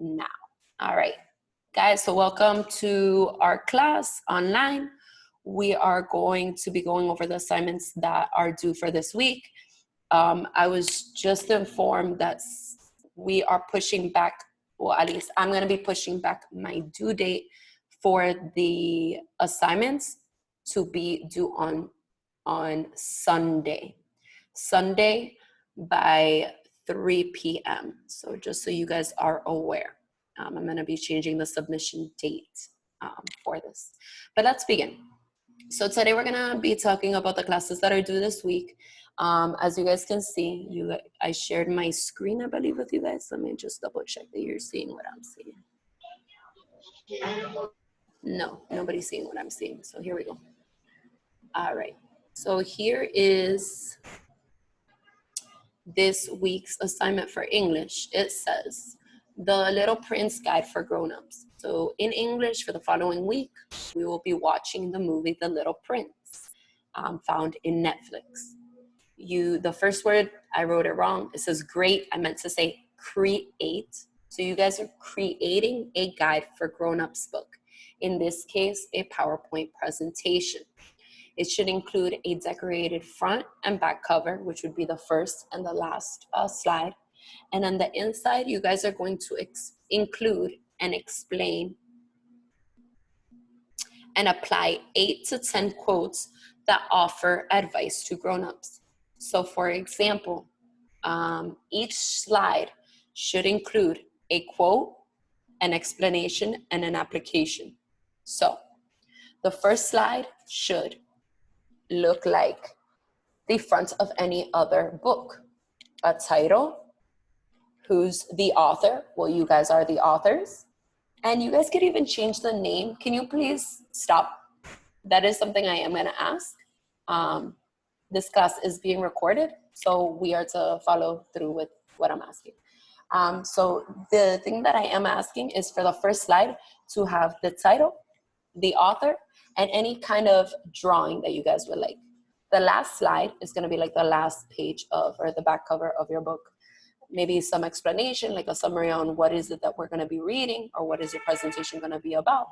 now. All right, guys, so welcome to our class online. We are going to be going over the assignments that are due for this week. I was just informed that we are pushing back, well, at least I'm going to be pushing back my due date for the assignments to be due on Sunday by 3 p.m. So just so you guys are aware, I'm going to be changing the submission date for this. But let's begin. So today we're going to be talking about the classes that are due this week. As you guys can see, I shared my screen, I believe, with you guys. Let me just double check that you're seeing what I'm seeing. No, nobody's seeing what I'm seeing. So here we go. All right. So here is this week's assignment for English. It says, The Little Prince Guide for Grown-Ups. So in English, for the following week, we will be watching the movie The Little Prince, found in Netflix. The first word, I wrote it wrong. It says great. I meant to say create. So you guys are creating a guide for grown-ups book. In this case, a PowerPoint presentation. It should include a decorated front and back cover, which would be the first and the last slide. And on the inside, you guys are going to include and explain and apply 8 to 10 quotes that offer advice to grown-ups. So for example, each slide should include a quote, an explanation, and an application. So the first slide should look like the front of any other book. A title, who's the author? Well, you guys are the authors. And you guys could even change the name. Can you please stop? That is something I am gonna ask. This class is being recorded, so we are to follow through with what I'm asking. So the thing that I am asking is for the first slide to have the title, the author, and any kind of drawing that you guys would like. The last slide is gonna be like the last page of, or the back cover of your book. Maybe some explanation, like a summary on what is it that we're gonna be reading, or what is your presentation gonna be about.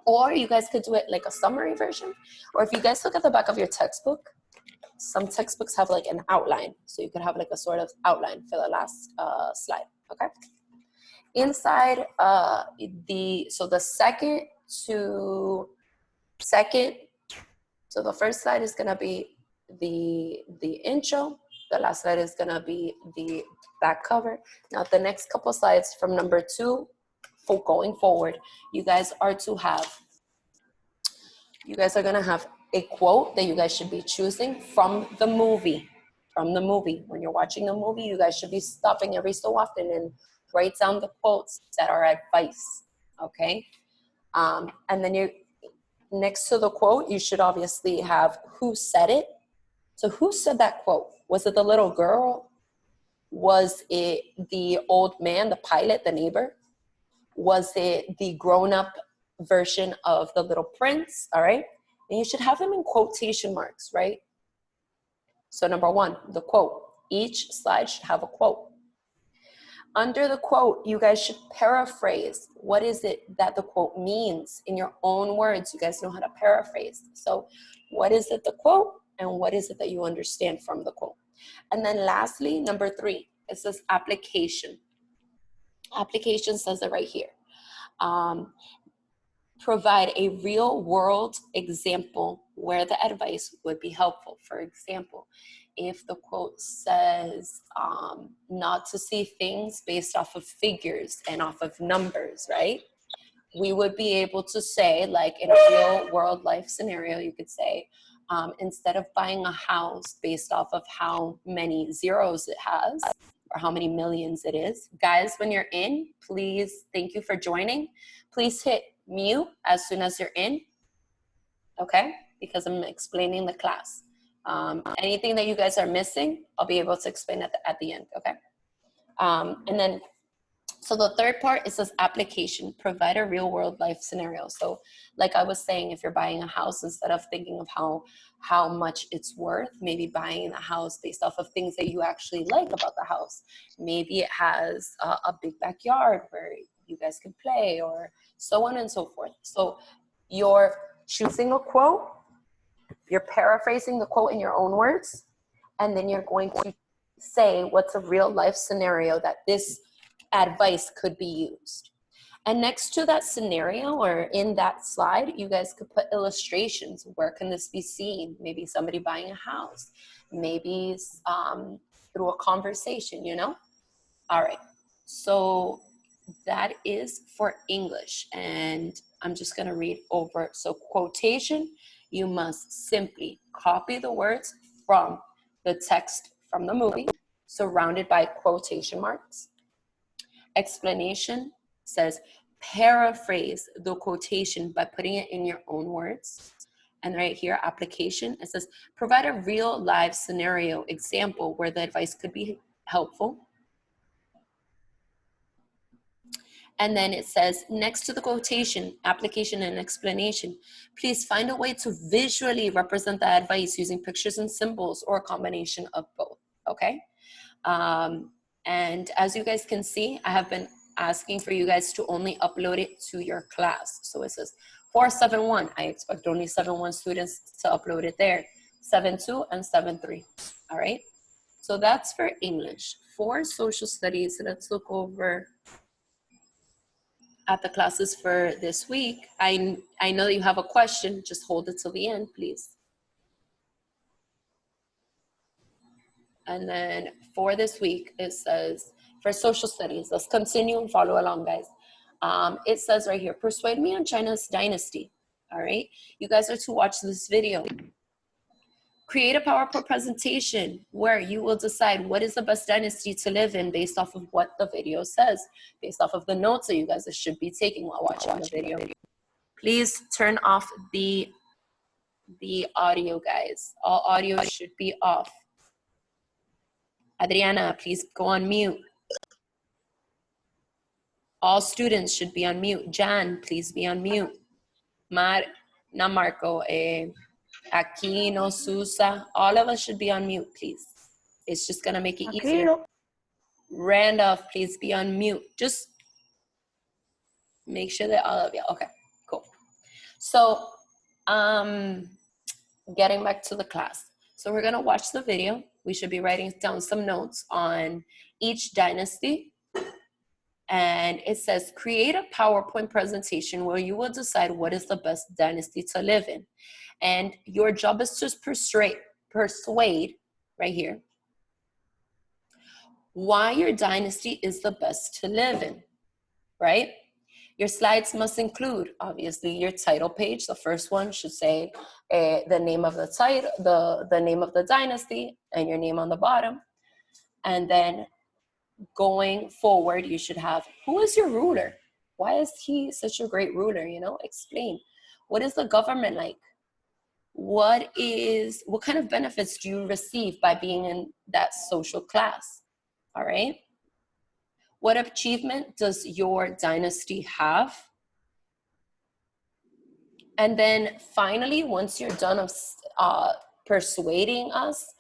Or you guys could do it like a summary version. Or if you guys look at the back of your textbook, some textbooks have like an outline. So you could have like a sort of outline for the last slide, okay? Inside so the first slide is gonna be the intro. The last slide is gonna be the back cover. Now the next couple slides from number 2 for going forward, you guys are gonna have a quote that you guys should be choosing from the movie. When you're watching a movie, you guys should be stopping every so often and write down the quotes that are advice, okay? And then next to the quote, you should obviously have who said it. So who said that quote? Was it the little girl? Was it the old man, the pilot, the neighbor? Was it the grown-up version of The Little Prince? All right. And you should have them in quotation marks, right? So number 1, the quote. Each slide should have a quote. Under the quote, you guys should paraphrase. What is it that the quote means in your own words? You guys know how to paraphrase. So what is it, the quote, and what is it that you understand from the quote? And then lastly, number 3, it says application. Application says it right here. Provide a real world example where the advice would be helpful. For example, if the quote says not to see things based off of figures and off of numbers, right? We would be able to say, like in a real world life scenario, you could say, instead of buying a house based off of how many zeros it has or how many millions it is. Guys, when you're in, please, thank you for joining. Please hit mute as soon as you're in, okay? Because I'm explaining the class. Anything that you guys are missing, I'll be able to explain at the end, okay? And then So the third part, it says application, provide a real world life scenario. So like I was saying, if you're buying a house, instead of thinking of how much it's worth, maybe buying a house based off of things that you actually like about the house. Maybe it has a big backyard where you guys can play, or so on and so forth. So you're choosing a quote, you're paraphrasing the quote in your own words, and then you're going to say what's a real life scenario that this advice could be used. And next to that scenario, or in that slide, you guys could put illustrations. Where can this be seen? Maybe somebody buying a house, maybe through a conversation, you know? All right, so that is for English, and I'm just gonna read over. So quotation, you must simply copy the words from the text from the movie, surrounded by quotation marks. Explanation says paraphrase the quotation by putting it in your own words. And right here, application, it says provide a real live scenario example where the advice could be helpful. And then it says next to the quotation, application and explanation, please find a way to visually represent the advice using pictures and symbols or a combination of both, okay? And as you guys can see, I have been asking for you guys to only upload it to your class. So it says 471, I expect only 7.1 students to upload it there, 7.2 and 7.3, all right? So that's for English. For social studies, let's look over at the classes for this week. I know that you have a question, just hold it till the end, please. And then for this week, it says, for social studies, let's continue and follow along, guys. It says right here, persuade me on China's dynasty, all right? You guys are to watch this video. Create a PowerPoint presentation where you will decide what is the best dynasty to live in based off of what the video says, based off of the notes that you guys should be taking while watching the video. Please turn off the audio, guys. All audio should be off. Adriana, please go on mute. All students should be on mute. Jan, please be on mute. Not Marco, Aquino, Sousa, all of us should be on mute, please. It's just gonna make it easier. Randolph, please be on mute. Just make sure that all of you, okay, cool. So, getting back to the class. So we're gonna watch the video. We should be writing down some notes on each dynasty. And it says, create a PowerPoint presentation where you will decide what is the best dynasty to live in. And your job is to persuade, right here, why your dynasty is the best to live in, right? Your slides must include, obviously, your title page. The first one should say the name of the title, the name of the dynasty, and your name on the bottom. And then going forward, you should have, who is your ruler? Why is he such a great ruler? You know, explain. What is the government like? What kind of benefits do you receive by being in that social class? All right. What achievement does your dynasty have? And then finally, once you're done of persuading us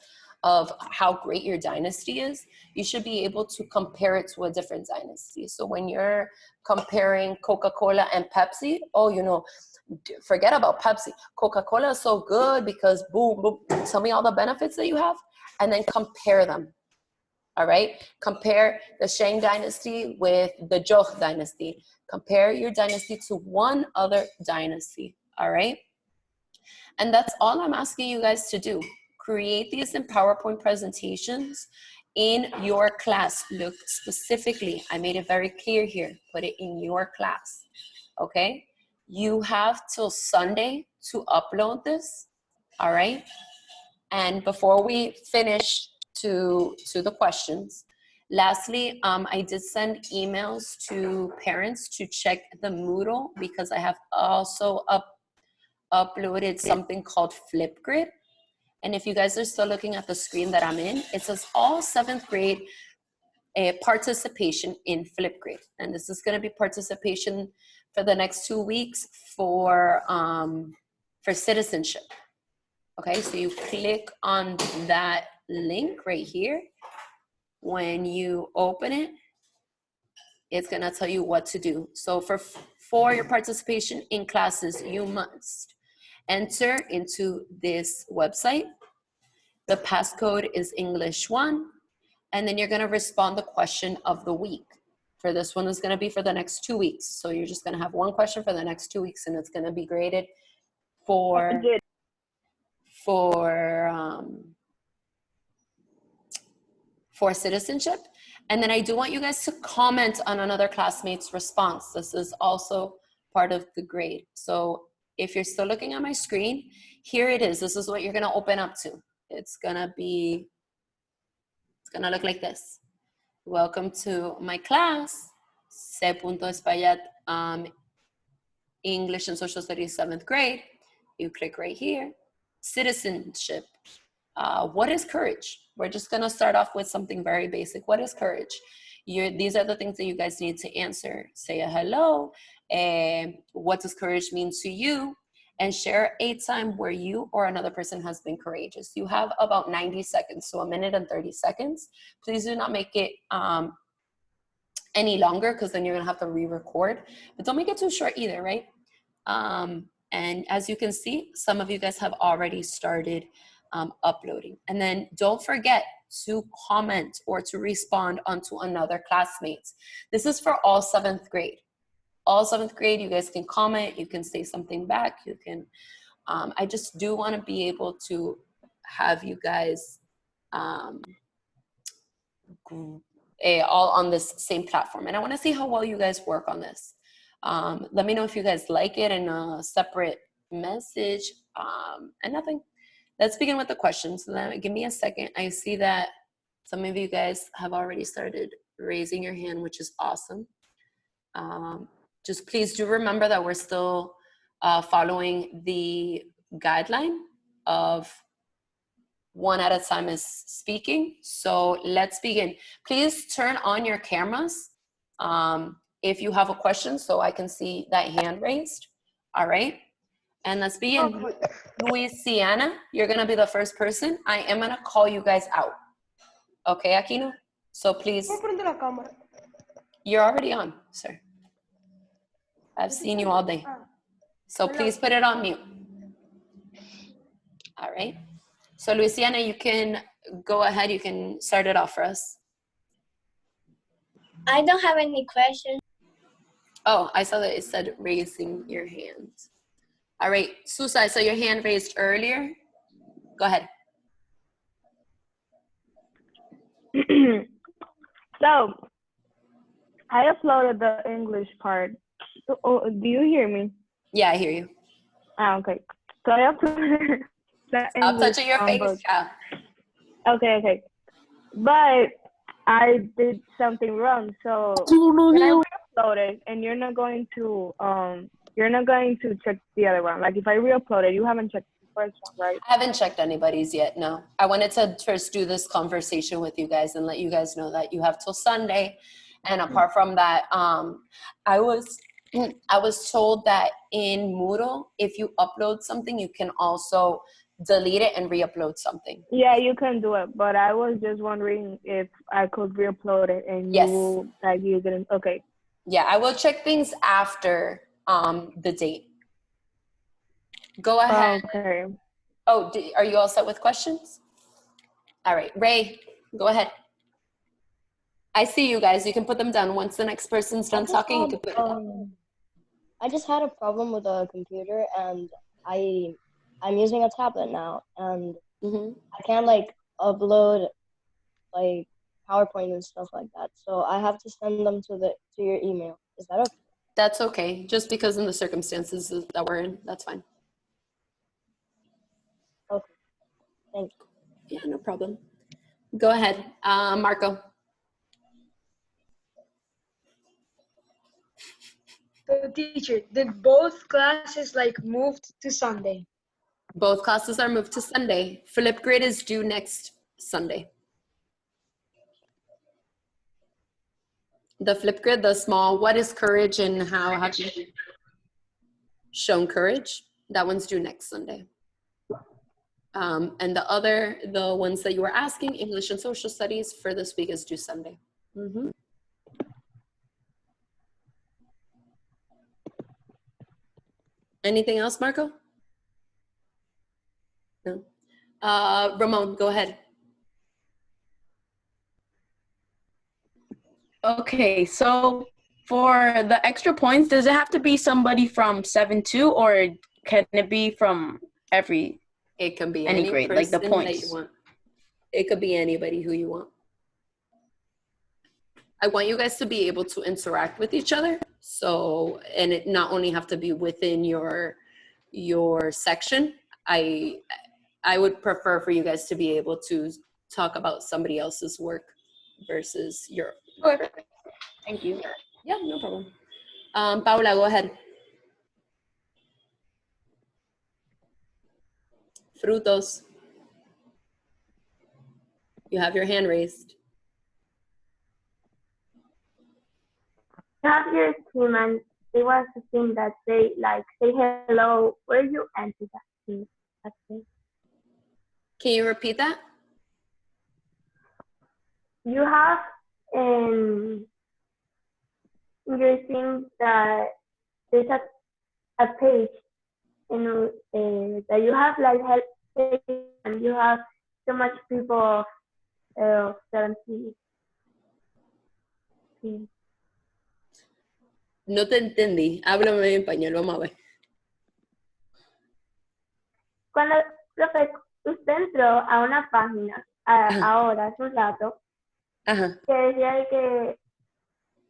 of how great your dynasty is, you should be able to compare it to a different dynasty. So when you're comparing Coca-Cola and Pepsi, oh, you know, forget about Pepsi. Coca-Cola is so good because boom, boom, tell me all the benefits that you have, and then compare them. All right, compare the Shang dynasty with the Zhou dynasty. Compare your dynasty to one other dynasty, all right? And that's all I'm asking you guys to do. Create these in PowerPoint presentations in your class. Look specifically, I made it very clear here, put it in your class, okay? You have till Sunday to upload this, all right? And before we finish to the questions, lastly, I did send emails to parents to check the Moodle because I have also uploaded something called Flipgrid. And if you guys are still looking at the screen that I'm in, it says all 7th grade a participation in Flipgrid. And this is going to be participation for the next 2 weeks for citizenship. Okay, so you click on that link right here. When you open it, it's going to tell you what to do. So for your participation in classes, you must enter into this website. The passcode is English 1, and then you're going to respond the question of the week. For this one, is going to be for the next 2 weeks. So you're just going to have one question for the next 2 weeks, and it's going to be graded for citizenship. And then I do want you guys to comment on another classmate's response. This is also part of the grade. So if you're still looking at my screen, here it is. This is what you're gonna open up to. It's gonna look like this. Welcome to my class, C. Espaillat, English and Social Studies 7th grade. You click right here, citizenship. What is courage? We're just gonna start off with something very basic. What is courage? These are the things that you guys need to answer. Say a hello, what does courage mean to you? And share a time where you or another person has been courageous. You have about 90 seconds, so 1 minute and 30 seconds. Please do not make it any longer, because then you're gonna have to re-record. But don't make it too short either, right? And as you can see, some of you guys have already started uploading. And then don't forget to comment or to respond onto another classmates. This is for all 7th grade. All 7th grade, you guys can comment, you can say something back, you can, I just do want to be able to have you guys all on this same platform. And I want to see how well you guys work on this. Let me know if you guys like it in a separate message and nothing. Let's begin with the questions. Give me a second. I see that some of you guys have already started raising your hand, which is awesome. Just please do remember that we're still following the guideline of 1 at a time is speaking. So let's begin. Please turn on your cameras if you have a question, so I can see that hand raised. All right. And let's begin. Okay. Louisiana, you're gonna be the first person. I am gonna call you guys out. Okay, Aquino? So please. You're already on, sir. I've seen you all day. So please put it on mute. All right. So Louisiana, you can go ahead. You can start it off for us. I don't have any questions. Oh, I saw that it said raising your hand. All right, Susa, I saw your hand raised earlier. Go ahead. So, I uploaded the English part. Oh, do you hear me? Yeah, I hear you. Okay. So I uploaded the English. Stop touching your face, child. Okay. But I did something wrong. So when I re-upload it, and you're not going to check the other one. Like if I re-upload it, you haven't checked the first one, right? I haven't checked anybody's yet, no. I wanted to first do this conversation with you guys and let you guys know that you have till Sunday. And apart from that, I was told that in Moodle, if you upload something, you can also delete it and re-upload something. Yeah, you can do it, but I was just wondering if I could re-upload it and you didn't. Okay. Yeah, I will check things after the date. Go ahead. Okay. Oh, are you all set with questions? All right, Ray, go ahead. I see you guys. You can put them down. Once the next person's done talking, you can put it down. I just had a problem with a computer, and I'm using a tablet now, and I can't like upload like PowerPoint and stuff like that. So I have to send them to your email. Is that okay? That's okay. Just because in the circumstances that we're in, that's fine. Okay. Thank you. Yeah, no problem. Go ahead, Marco. So teacher, did both classes like moved to Sunday? Both classes are moved to Sunday. Flipgrid is due next Sunday. The Flipgrid, the small, what is courage and how have you shown courage? That one's due next Sunday. And the ones that you were asking, English and social studies for this week is due Sunday. Anything else, Marco? No. Ramon, go ahead. Okay, so for the extra points, does it have to be somebody from 7-2 or can it be from every? It can be any grade, like the points. that you want. It could be anybody who you want. I want you guys to be able to interact with each other. So, and it not only have to be within your section. I would prefer for you guys to be able to talk about somebody else's work versus your. Okay. Thank you. Yeah, no problem. Paula, go ahead. Frutos. You have your hand raised. You have your team, and it was a team that say hello. Where you enter that team? Can you repeat that? You have in your team that there's a page in that you have like help page, and you have so much people of 70. No te entendí. Háblame en español, vamos a ver. Cuando, profe, usted entró a una página ahora, hace un rato, que decía que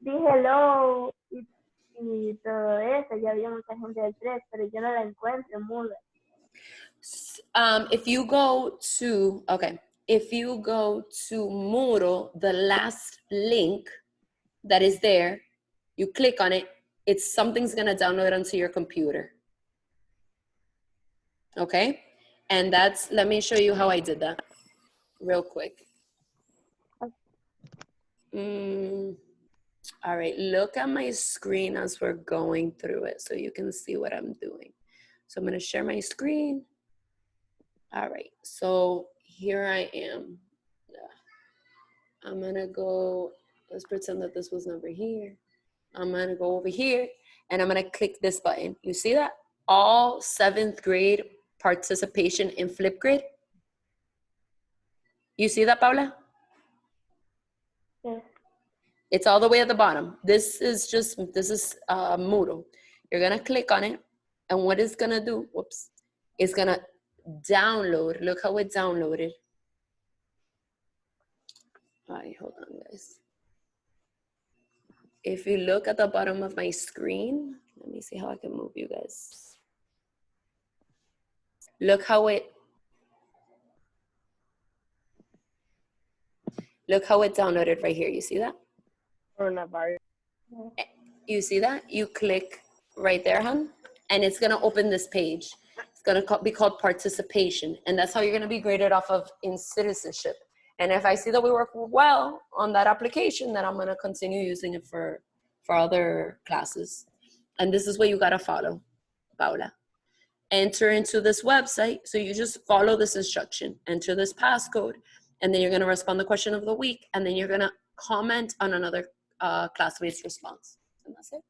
di hello y todo eso, ya había mucha gente del 3, pero yo no la encuentro en Moodle. If you go to Moodle, the last link that is there, you click on it, something's gonna download onto your computer. Okay? And let me show you how I did that real quick. All right, look at my screen as we're going through it so you can see what I'm doing. So I'm gonna share my screen. All right, so here I am. I'm gonna go, let's pretend that this was never here. I'm gonna go over here and I'm gonna click this button. You see that? All 7th grade participation in Flipgrid. You see that, Paula? Yes. It's all the way at the bottom. This is Moodle. You're gonna click on it and what it's gonna do, it's gonna download. Look how it downloaded. All right, hold on, guys. If you look at the bottom of my screen, let me see how I can move you guys. Look how it downloaded right here. You see that? You see that? You click right there, hon, and it's gonna open this page. It's gonna be called participation, and that's how you're gonna be graded off of in citizenship. And if I see that we work well on that application, then I'm gonna continue using it for other classes. And this is what you gotta follow, Paula. Enter into this website. So you just follow this instruction, enter this passcode, and then you're gonna respond the question of the week, and then you're gonna comment on another classmate's response. And that's it.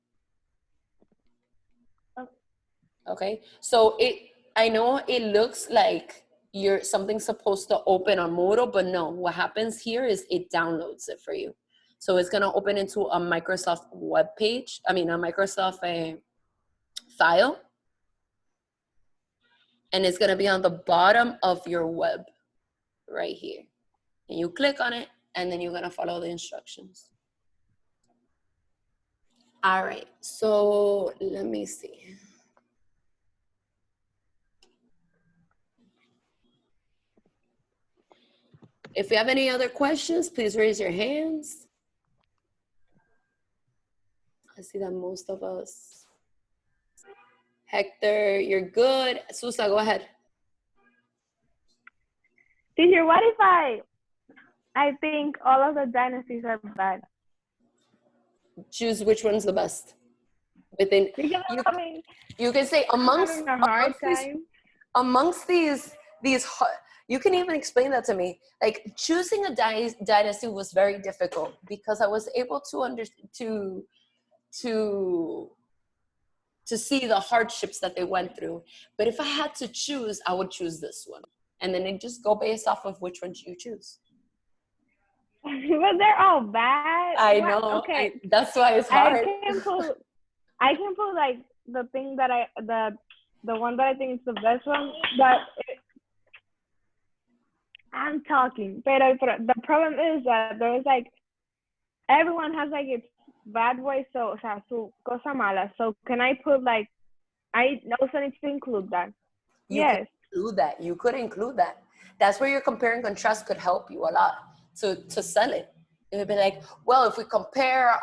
Okay, so I know it looks like something's supposed to open on Moodle, but no, what happens here is it downloads it for you. So it's gonna open into a Microsoft web page, a Microsoft file, and it's gonna be on the bottom of your web right here. And you click on it, and then you're gonna follow the instructions. All right, so let me see. If you have any other questions, please raise your hands. I see that most of us. Hector, you're good. Susa, go ahead. Teacher, what if I think all of the dynasties are bad? choose which one's the best. Within Because you, I mean, you can say I'm having a hard time. amongst these you can even explain that to me. Like choosing a dynasty was very difficult because I was able to see the hardships that they went through. But if I had to choose, I would choose this one. And then it just go based off of which one you choose. But they're all bad. I know. Okay. That's why it's hard. I can put like the thing that the one that I think is the best one, but I'm talking. But the problem is that there's like, everyone has like its bad way, so, o sea, su cosa mala. So can I put like, I also need to include that. Yes. You could include that. That's where your compare and contrast could help you a lot to sell it. It would be like, well, if we compare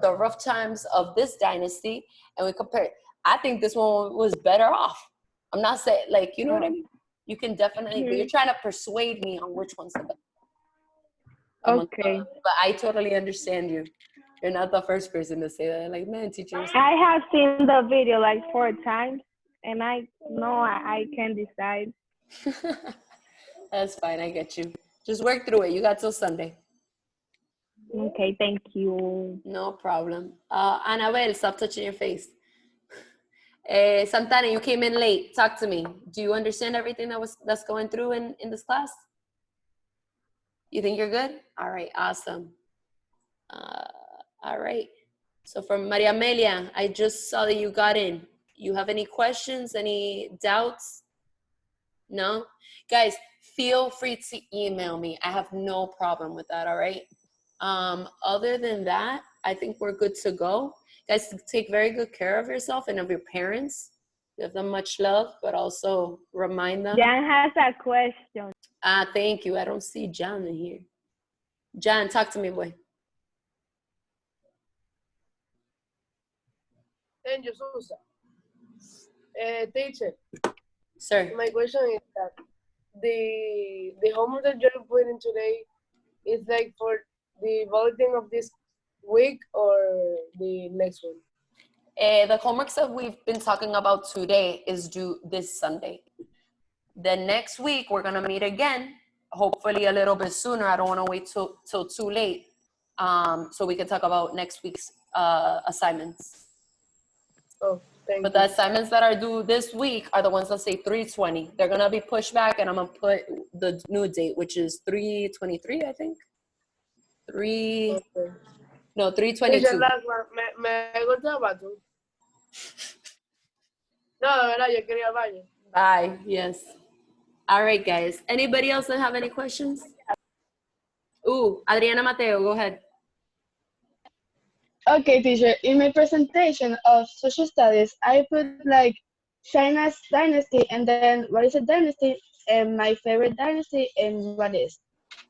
the rough times of this dynasty and we compare, I think this one was better off. I'm not saying, like, you know what I mean? You can definitely, but you're trying to persuade me on which one's the best. Okay. But I totally understand you. You're not the first person to say that. Like, man, teachers. I have seen the video like 4 times, and I know I can decide. That's fine. I get you. Just work through it. You got till Sunday. Okay, thank you. No problem. Annabelle, stop touching your face. Santana, you came in late. Talk to me. Do you understand everything that's going through in this class? You think you're good? All right, awesome. All right. So from Maria Amelia, I just saw that you got in. You have any questions, any doubts? No? Guys, feel free to email me. I have no problem with that, all right? Other than that, I think we're good to go. Guys, take very good care of yourself and of your parents. Give them much love, but also remind them. Jan has a question. Thank you. I don't see John in here. John, talk to me, boy. Angel Sousa. Teacher. Sir. My question is that the homework that you're putting today is like for the bulletin of this week or the next one? The homeworks that we've been talking about today is due this Sunday. The next week, we're going to meet again, hopefully a little bit sooner. I don't want to wait till too late, so we can talk about next week's assignments. Oh, thank you. But the assignments that are due this week are the ones that say 3/20. They're going to be pushed back, and I'm going to put the new date, which is 3/23, I think. Okay. No, 3/22. Me hago el zapato. No, de verdad, yo quería ir al baño. Bye. Yes. All right, guys. Anybody else that have any questions? Ooh, Adriana Mateo, go ahead. Okay, teacher. In my presentation of social studies, I put like China's dynasty, and then what is a dynasty, and my favorite dynasty, and what is,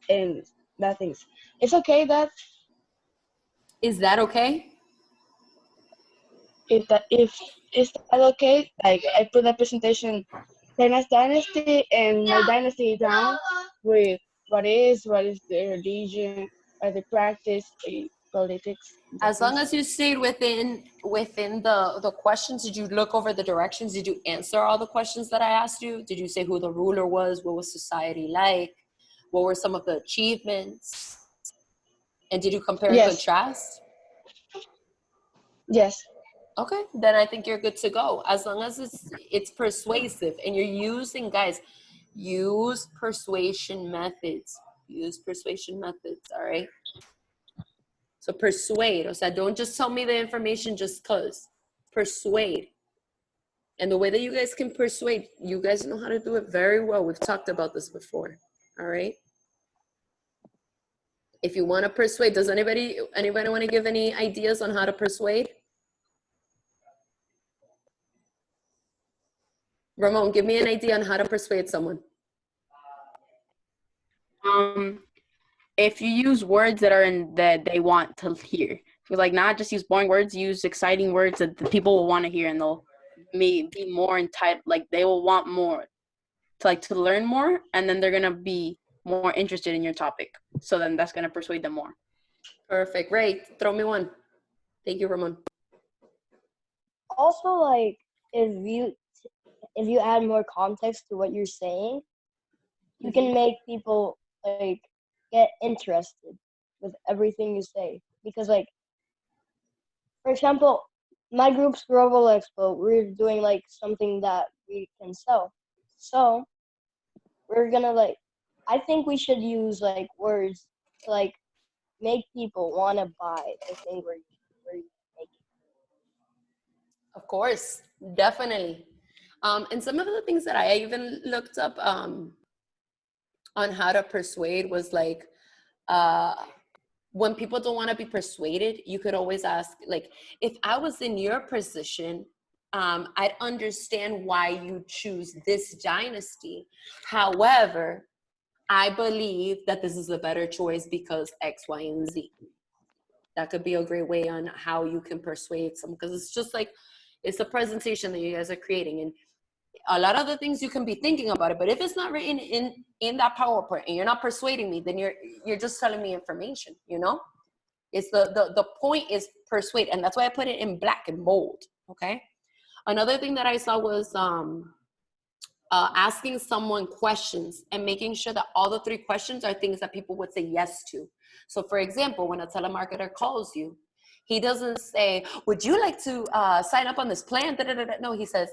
and that things. It's okay that. Is that okay? If is that okay? Like I put the presentation, China's dynasty, and my dynasty down with what is the religion, or the practice, the politics. As long as you stayed within the questions. Did you look over the directions? Did you answer all the questions that I asked you? Did you say who the ruler was? What was society like? What were some of the achievements? And did you compare and contrast? Yes. Okay, then I think you're good to go. As long as it's persuasive and you're using, guys, use persuasion methods. Use persuasion methods, all right? So persuade. O sea, don't just tell me the information just because. Persuade. And the way that you guys can persuade, you guys know how to do it very well. We've talked about this before, all right? If you want to persuade, does anybody want to give any ideas on how to persuade? Ramon, give me an idea on how to persuade someone. If you use words that they want to hear, like not just use boring words, use exciting words that the people will want to hear, and they'll be more entitled. Like they will want more, to learn more, and then they're gonna be more interested in your topic. So then that's gonna persuade them more. Perfect. Ray, throw me one. Thank you, Ramon. Also, like if you add more context to what you're saying, you can make people like get interested with everything you say. Because like, for example, my group's Global Expo, we're doing like something that we can sell. So we're gonna like, I think we should use like words to like make people want to buy the thing we're making. Of course, definitely. And some of the things that I even looked up on how to persuade was like, when people don't want to be persuaded, you could always ask, like, if I was in your position, I'd understand why you choose this dynasty. However, I believe that this is a better choice because X, Y, and Z. That could be a great way on how you can persuade someone, because it's just like, it's a presentation that you guys are creating, and a lot of the things you can be thinking about it, but if it's not written in that PowerPoint and you're not persuading me, then you're just telling me information, you know? It's the point is persuade, and that's why I put it in black and bold, okay? Another thing that I saw was asking someone questions and making sure that all the 3 questions are things that people would say yes to. So for example, when a telemarketer calls you, he doesn't say, would you like to sign up on this plan? No, he says,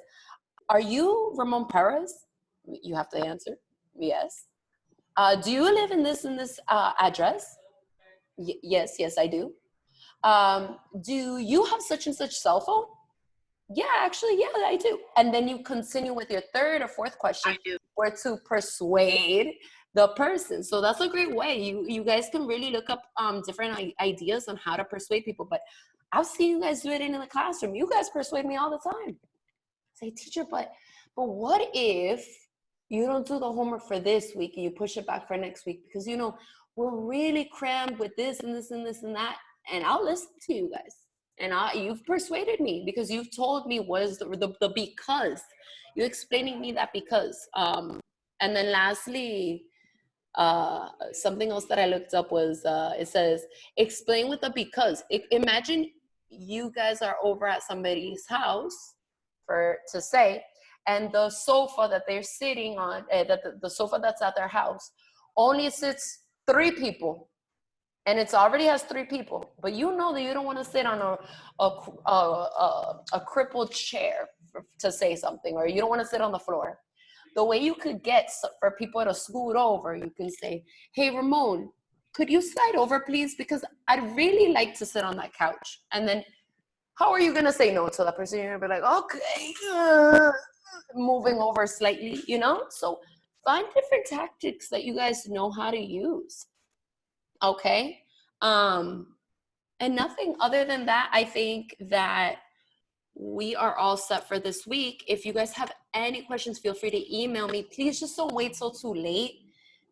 are you Ramon Perez? You have to answer, yes. Do you live in this address? Yes, I do. Do you have such and such cell phone? Yeah, actually, yeah, I do. And then you continue with your 3rd or 4th question, where to persuade the person. So that's a great way. You guys can really look up different ideas on how to persuade people. But I've seen you guys do it in the classroom. You guys persuade me all the time. Say, teacher, but what if you don't do the homework for this week and you push it back for next week? Because, you know, we're really crammed with this and this and this and that. And I'll listen to you guys. And you've persuaded me because you've told me what is the because. You're explaining me that because. And then lastly, something else that I looked up was, it says, explain with the because. Imagine you guys are over at somebody's house to say, and the sofa that they're sitting on, the sofa that's at their house, only sits 3 people, and it already has 3 people, but you know that you don't want to sit on a crippled chair to say something, or you don't want to sit on the floor. The way you could get for people to scoot over, you can say, hey, Ramon, could you slide over, please? Because I'd really like to sit on that couch. And then how are you going to say no to that person? You're going to be like, okay, moving over slightly, you know? So find different tactics that you guys know how to use. Okay? And nothing other than that. I think that we are all set for this week. If you guys have any questions, feel free to email me. Please just don't wait till too late,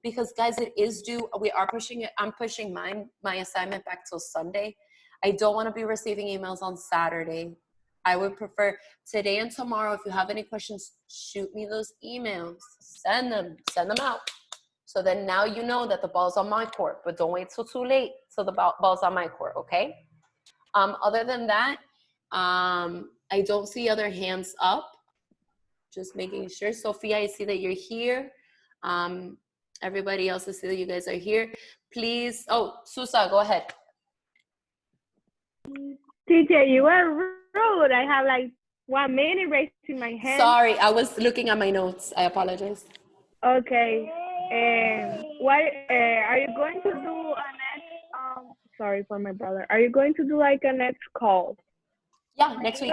because guys, it is due. We are pushing it. I'm pushing my assignment back till Sunday. I don't want to be receiving emails on Saturday. I would prefer today and tomorrow. If you have any questions, shoot me those emails. Send them out. So then now you know that the ball's on my court, but don't wait till too late till the ball's on my court, okay? Other than that, I don't see other hands up. Just making sure. Sophia, I see that you're here. Everybody else, I see that you guys are here. Please, Susa, go ahead. Teacher, you are rude. I have like 1 minute raising my hand. Sorry, I was looking at my notes. I apologize. Okay. What are you going to do a next? Sorry for my brother. Are you going to do like a next call? Yeah, next week.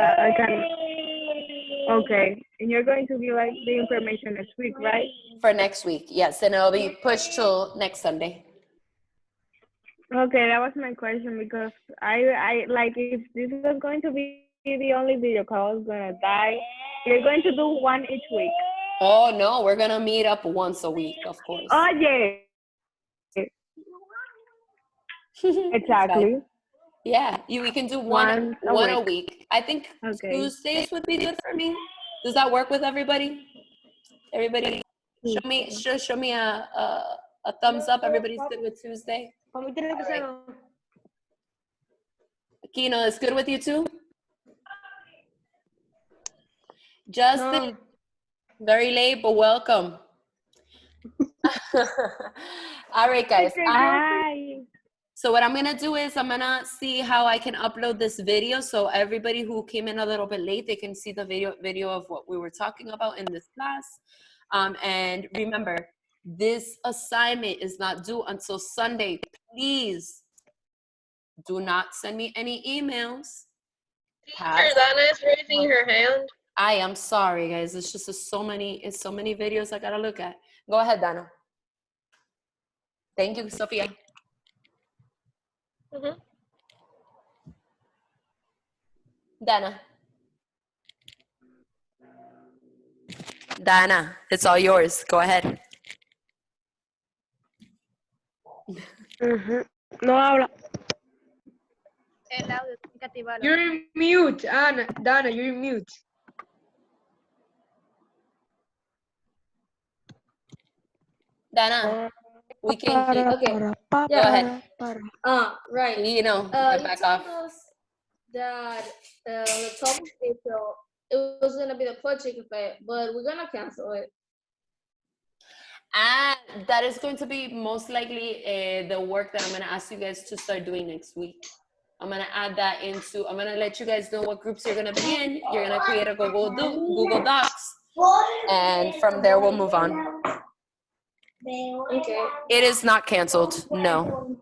Okay, and you're going to give like the information next week, right? For next week, yes, and it'll be pushed till next Sunday. Okay, that was my question, because I like, if this is going to be the only video call, I was gonna die. You're going to do 1 each week. Oh no, we're gonna meet up once a week, of course. Oh yeah. Exactly. Yeah, we can do one a week. I think Tuesdays would be good for me. Does that work with everybody? Everybody, show me a thumbs up. Everybody's good with Tuesday. Right. Kino, it's good with you too? Justin, very late, but welcome. All right, guys. So what I'm gonna do is I'm gonna see how I can upload this video so everybody who came in a little bit late, they can see the video of what we were talking about in this class. And remember, this assignment is not due until Sunday. Please do not send me any emails. Teacher Dana is raising her hand. I am sorry, guys. It's just so many videos I gotta look at. Go ahead, Dana. Thank you, Sophia. Dana. Dana, it's all yours. Go ahead. No habla. You're in mute, Anna. Dana, you're in mute. Dana, we can hear. Okay. Go ahead. Right. You know, You back told off. us that the top of April, it was gonna be the Project Cafe, but we're gonna cancel it. And that is going to be most likely the work that I'm going to ask you guys to start doing next week. I'm going to add that into, I'm going to let you guys know what groups you're going to be in. You're going to create a Google Docs. And from there, we'll move on. Okay. It is not canceled. No.